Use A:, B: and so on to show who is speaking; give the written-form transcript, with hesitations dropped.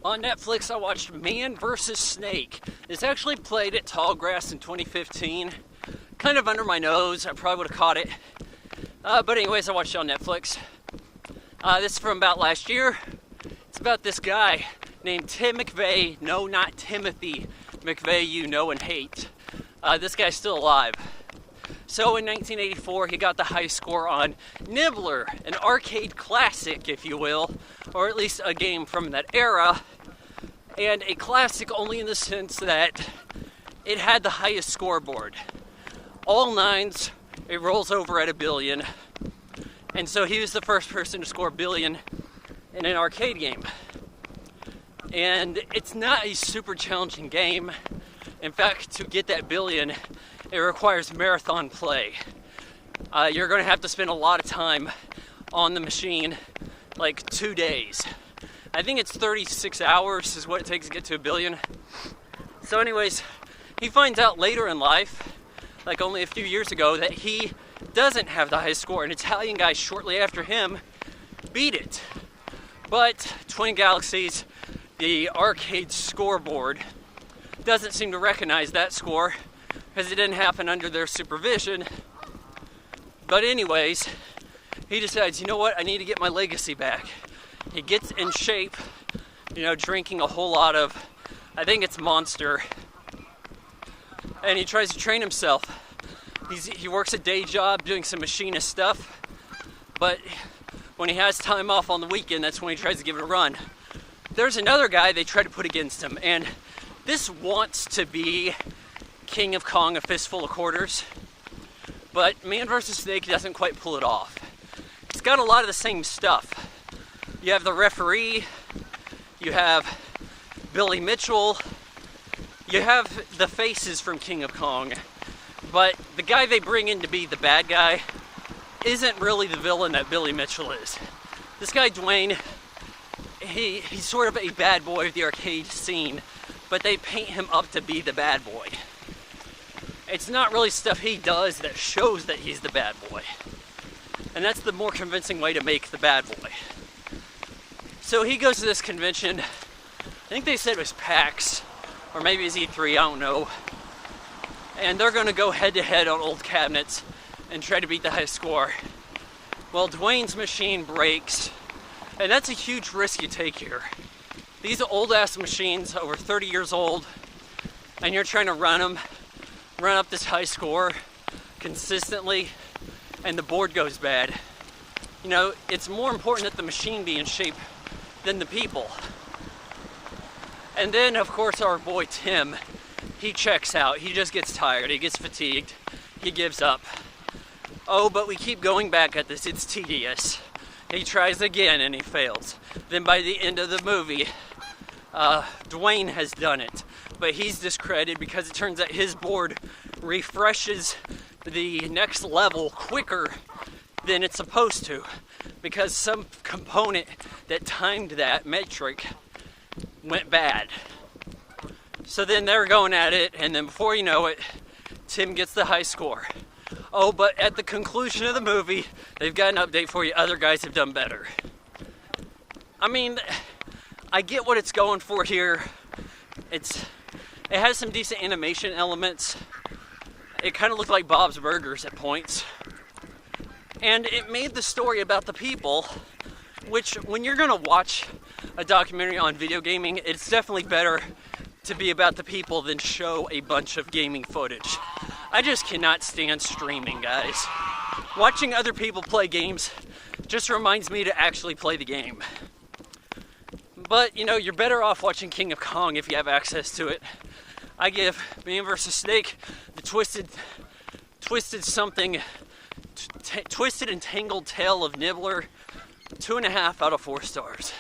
A: On Netflix, I watched Man vs. Snake. It's actually played at Tallgrass in 2015. Kind of under my nose. I probably would have caught it. But anyways, I watched it on Netflix. This is from about last year. It's about this guy named Tim McVeigh. No, not Timothy McVeigh you know and hate. This guy's still alive. So in 1984, he got the high score on Nibbler, an arcade classic, if you will, or at least a game from that era, and a classic only in the sense that it had the highest scoreboard. All nines, it rolls over at 1 billion, and so he was the first person to score 1 billion in an arcade game. And it's not a super challenging game. In fact, to get that 1 billion, it requires marathon play. You're going to have to spend a lot of time on the machine, like 2 days. I think it's 36 hours is what it takes to get to 1 billion. So anyways, he finds out later in life, like only a few years ago, that he doesn't have the highest score. An Italian guy shortly after him beat it. But Twin Galaxies, the arcade scoreboard, doesn't seem to recognize that score because it didn't happen under their supervision. But anyways, he decides, you know what, I need to get my legacy back. He gets in shape, drinking a whole lot of, I think it's Monster, and he tries to train himself. He works a day job doing some machinist stuff, but when he has time off on the weekend, that's when he tries to give it a run. There's another guy they try to put against him, and this wants to be King of Kong, a fistful of quarters, but Man vs. Snake doesn't quite pull it off. It's got a lot of the same stuff. You have the referee, you have Billy Mitchell, you have the faces from King of Kong, but the guy they bring in to be the bad guy isn't really the villain that Billy Mitchell is. This guy, Dwayne, he's sort of a bad boy of the arcade scene, but they paint him up to be the bad boy. It's not really stuff he does that shows that he's the bad boy. And that's the more convincing way to make the bad boy. So he goes to this convention, I think they said it was PAX, or maybe it's E3, I don't know. And they're gonna go head to head on old cabinets and try to beat the high score. Well, Dwayne's machine breaks, and that's a huge risk you take here. These are old ass machines, over 30 years old, and you're trying to run up this high score consistently, and the board goes bad. It's more important that the machine be in shape than the people. And then, of course, our boy Tim, he checks out. He just gets tired. He gets fatigued. He gives up. Oh, but we keep going back at this. It's tedious. He tries again and he fails. Then by the end of the movie, Dwayne has done it. But he's discredited because it turns out his board refreshes the next level quicker than it's supposed to, because some component that timed that metric went bad. So then they're going at it, and then before you know it, Tim gets the high score. Oh, but at the conclusion of the movie, they've got an update for you. Other guys have done better. I mean, I get what it's going for here. It has some decent animation elements. It kind of looked like Bob's Burgers at points. And it made the story about the people, which when you're going to watch a documentary on video gaming, it's definitely better to be about the people than show a bunch of gaming footage. I just cannot stand streaming, guys. Watching other people play games just reminds me to actually play the game. But, you're better off watching King of Kong if you have access to it. I give Man vs. Snake, the twisted and tangled tale of Nibbler, 2.5 out of 4 stars.